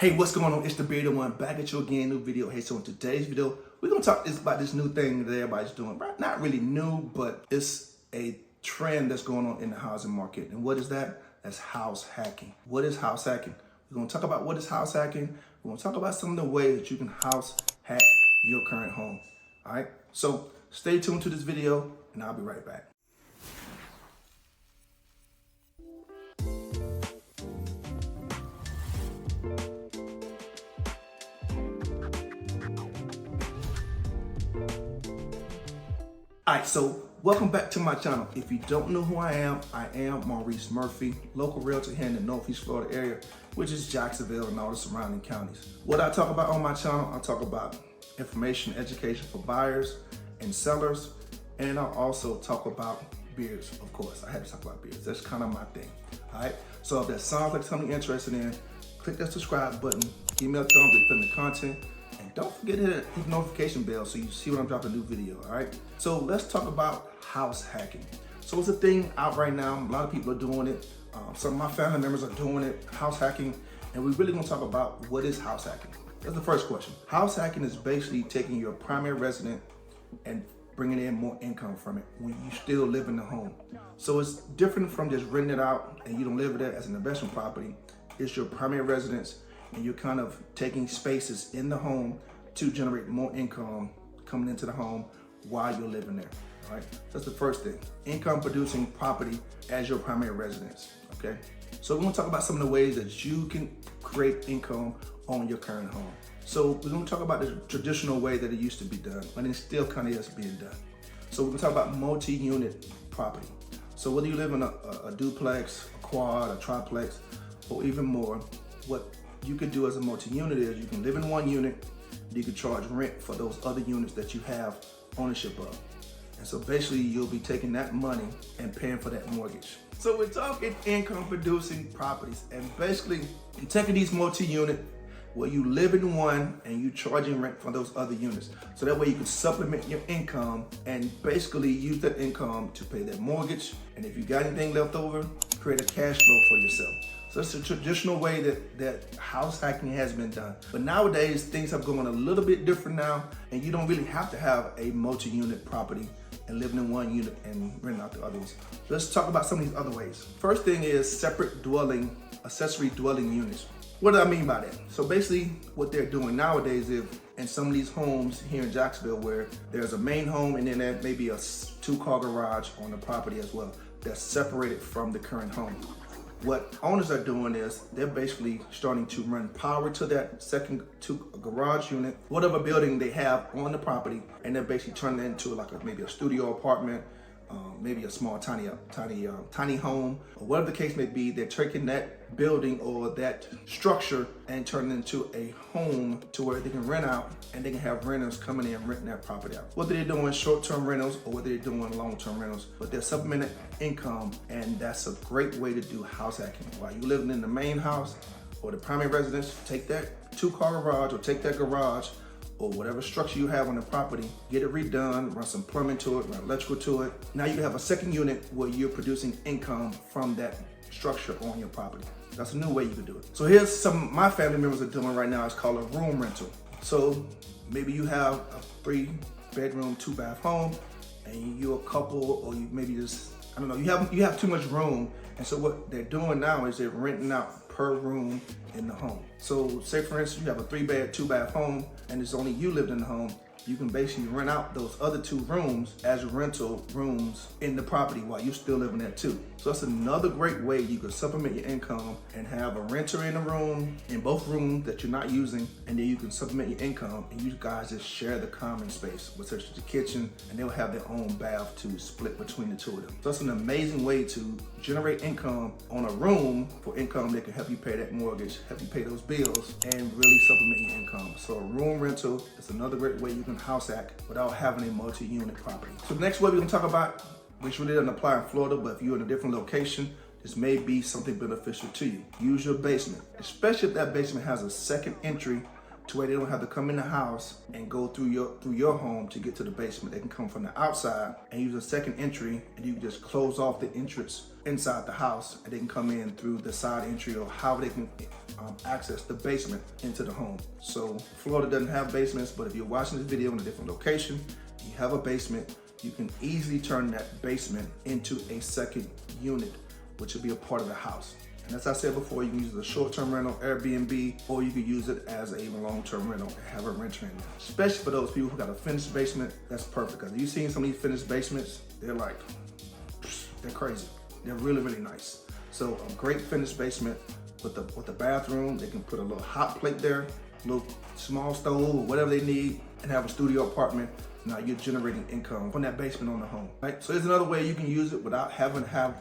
Hey, what's going on? It's the Bearded One back at you again, new video. Hey, so in today's video, we're gonna talk about this new thing that everybody's doing. Right? Not really new, but it's a trend that's going on in the housing market. And what is that? That's house hacking. What is house hacking? We're gonna talk about what is house hacking. We're gonna talk about some of the ways that you can house hack your current home. All right, so stay tuned to this video and I'll be right back. Alright, so welcome back to my channel. If you don't know who I am Maurice Murphy, local realtor here in the Northeast Florida area, which is Jacksonville and all the surrounding counties. What I talk about on my channel, I talk about information, education for buyers and sellers, and I also talk about beards, of course. I had to talk about beards. That's kind of my thing. Alright, so if that sounds like something you're interested in, click that subscribe button, give me a thumbs up if you the content. And don't forget to hit the notification bell so you see when I'm dropping a new video, all right? So let's talk about house hacking. So it's a thing out right now. A lot of people are doing it. Some of my family members are doing it, house hacking. And we're really gonna talk about what is house hacking. That's the first question. House hacking is basically taking your primary resident and bringing in more income from it when you still live in the home. So it's different from just renting it out and you don't live there as an investment property. It's your primary residence, and you're kind of taking spaces in the home to generate more income coming into the home while you're living there, all right? That's the first thing. Income producing property as your primary residence, okay? So we're gonna talk about some of the ways that you can create income on your current home. So we're gonna talk about the traditional way that it used to be done, but it still kind of is being done. So we're gonna talk about multi-unit property. So whether you live in a duplex, a quad, a triplex, or even more, what you could do as a multi-unit is you can live in one unit, you can charge rent for those other units that you have ownership of. And so basically you'll be taking that money and paying for that mortgage. So we're talking income producing properties, and basically you're taking these multi-unit where you live in one and you charging rent for those other units. So that way you can supplement your income and basically use that income to pay that mortgage. And if you got anything left over, create a cash flow for yourself. So it's a traditional way that house hacking has been done. But nowadays, things have gone a little bit different now, and you don't really have to have a multi-unit property and living in one unit and renting out the other ones. So let's talk about some of these other ways. First thing is separate dwelling, accessory dwelling units. What do I mean by that? So basically what they're doing nowadays is in some of these homes here in Jacksonville where there's a main home and then there may be a two-car garage on the property as well that's separated from the current home. What owners are doing is they're basically starting to run power to that second garage unit, whatever building they have on the property, and they're basically turning it into like maybe a studio apartment, maybe a small tiny home, or whatever the case may be. They're taking that building or that structure and turning it into a home to where they can rent out and they can have renters coming in and renting that property out. Whether they're doing short-term rentals or whether they're doing long-term rentals, but they're supplementing income, and that's a great way to do house hacking. While you're living in the main house or the primary residence, take that two-car garage or take that garage or whatever structure you have on the property, get it redone, run some plumbing to it, run electrical to it. Now you have a second unit where you're producing income from that structure on your property. That's a new way you can do it. So here's some my family members are doing right now. It's called a room rental. So maybe you have a 3-bedroom, 2-bath home, and you're a couple, or you maybe just, I don't know, you have too much room. And so what they're doing now is they're renting out per room in the home. So say for instance, you have a 3-bed, 2-bath home and it's only you lived in the home. You can basically rent out those other 2 rooms as rental rooms in the property while you're still living there too. So that's another great way you could supplement your income and have a renter in a room, in both rooms that you're not using, and then you can supplement your income and you guys just share the common space, such as the kitchen, and they'll have their own bath to split between the 2 of them. So that's an amazing way to generate income on a room for income that can help you pay that mortgage, help you pay those bills, and really supplement your income. So a room rental is another great way you can house hack without having a multi-unit property. So the next way we're gonna talk about, which really doesn't apply in Florida, but if you're in a different location, this may be something beneficial to you. Use your basement, especially if that basement has a second entry to where they don't have to come in the house and go through your home to get to the basement. They can come from the outside and use a second entry, and you can just close off the entrance inside the house, and they can come in through the side entry, or how they can access the basement into the home. So Florida doesn't have basements, but if you're watching this video in a different location, you have a basement, you can easily turn that basement into a second unit, which will be a part of the house. And as I said before, you can use it as a short-term rental, Airbnb, or you can use it as a long-term rental and have a renter in there. Especially for those people who got a finished basement, that's perfect. Because you've seen some of these finished basements, they're crazy. They're really, really nice. So a great finished basement with the bathroom. They can put a little hot plate there, a little small stove, or whatever they need, and have a studio apartment. Now you're generating income from that basement on the home, right? So there's another way you can use it without having to have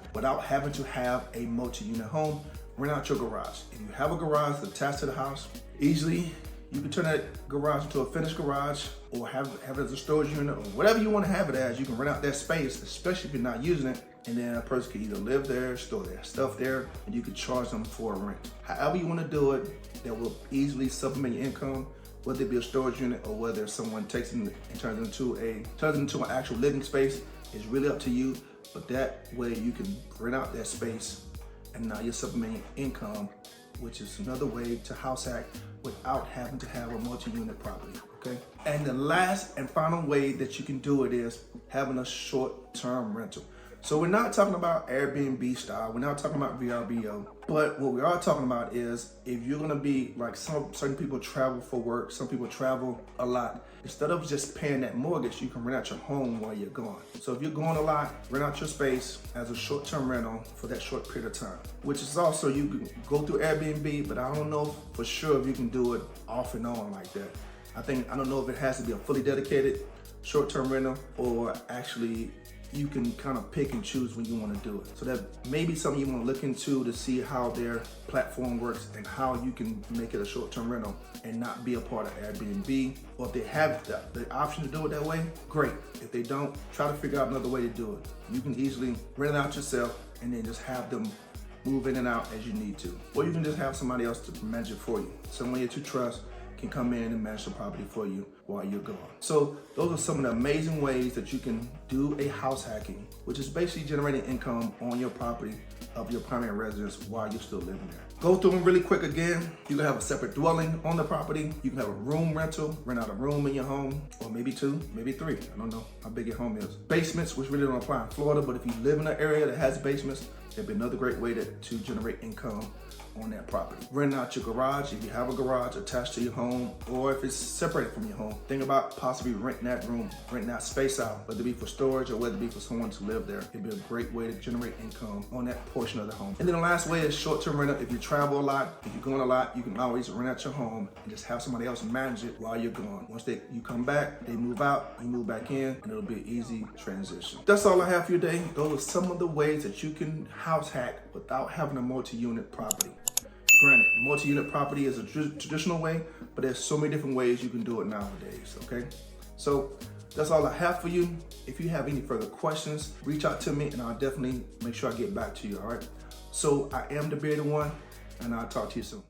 a multi-unit home. Rent out your garage. If you have a garage that's attached to the house, easily you can turn that garage into a finished garage, or have it as a storage unit, or whatever you want to have it as. You can rent out that space, especially if you're not using it, and then a person can either live there, store their stuff there, and you can charge them for a rent. However you want to do it, that will easily supplement your income, whether it be a storage unit or whether someone takes it and turns it into an actual living space, is really up to you. But that way you can rent out that space, and now you're supplementing income, which is another way to house hack without having to have a multi-unit property, okay? And the last and final way that you can do it is having a short-term rental. So we're not talking about Airbnb style, we're not talking about VRBO, but what we are talking about is, if you're gonna be like certain people travel for work, some people travel a lot, instead of just paying that mortgage, you can rent out your home while you're gone. So if you're going a lot, rent out your space as a short-term rental for that short period of time, which is also, you can go through Airbnb, but I don't know for sure if you can do it off and on like that. I don't know if it has to be a fully dedicated short-term rental, or actually you can kind of pick and choose when you want to do it. So that may be something you want to look into to see how their platform works and how you can make it a short-term rental and not be a part of Airbnb. Or if they have the option to do it that way, great. If they don't, try to figure out another way to do it. You can easily rent it out yourself and then just have them move in and out as you need to. Or you can just have somebody else to manage it for you. Someone that you trust can come in and manage the property for you while you're gone. So those are some of the amazing ways that you can do a house hacking, which is basically generating income on your property of your primary residence while you're still living there. Go through them really quick again. You can have a separate dwelling on the property. You can have a room rental, rent out a room in your home, or maybe 2, maybe 3. I don't know how big your home is. Basements, which really don't apply in Florida, but if you live in an area that has basements, it'd be another great way to generate income on that property. Rent out your garage if you have a garage attached to your home, or if it's separated from your home. Think about possibly renting that room, renting that space out, whether it be for storage or whether it be for someone to live there. It'd be a great way to generate income on that portion of the home. And then the last way is short-term rental. If you travel a lot, if you're going a lot, you can always rent out your home and just have somebody else manage it while you're gone. Once you come back, they move out, you move back in, and it'll be an easy transition. That's all I have for you today. Those are some of the ways that you can house hack without having a multi-unit property. Granted, multi-unit property is a traditional way, but there's so many different ways you can do it nowadays, okay? So that's all I have for you. If you have any further questions, reach out to me and I'll definitely make sure I get back to you, all right? So I am the Bearded One, and I'll talk to you soon.